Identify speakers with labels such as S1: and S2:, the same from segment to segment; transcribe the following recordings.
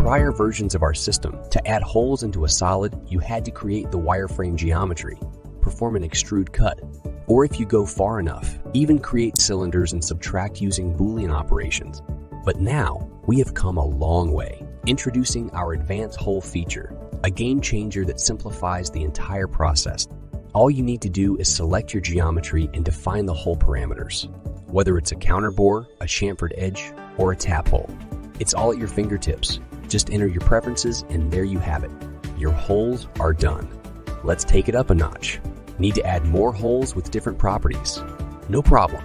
S1: prior versions of our system, to add holes into a solid, you had to create the wireframe geometry, perform an extrude cut, or if you go far enough, even create cylinders and subtract using Boolean operations. But now, we have come a long way, introducing our advanced hole feature, a game changer that simplifies the entire process. All you need to do is select your geometry and define the hole parameters. Whether it's a counterbore, a chamfered edge, or a tap hole, it's all at your fingertips. Just enter your preferences and there you have it. Your holes are done. Let's take it up a notch. Need to add more holes with different properties? No problem.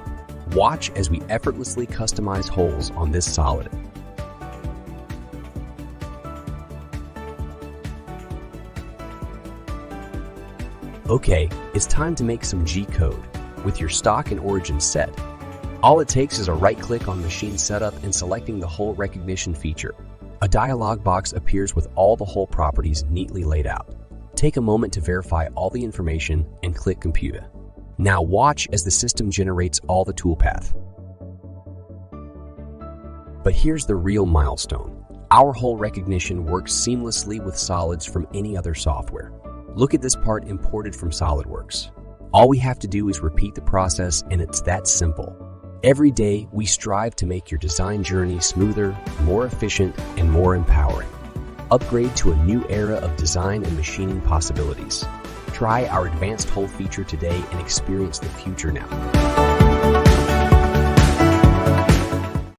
S1: Watch as we effortlessly customize holes on this solid. Okay, it's time to make some G-code. With your stock and origin set, all it takes is a right-click on Machine Setup and selecting the Hole Recognition feature. A dialog box appears with all the hole properties neatly laid out. Take a moment to verify all the information and click Computer. Now watch as the system generates all the toolpath. But here's the real milestone. Our hole recognition works seamlessly with solids from any other software. Look at this part imported from SolidWorks. All we have to do is repeat the process, and it's that simple. Every day, we strive to make your design journey smoother, more efficient, and more empowering. Upgrade to a new era of design and machining possibilities. Try our advanced hole feature today and experience the future now.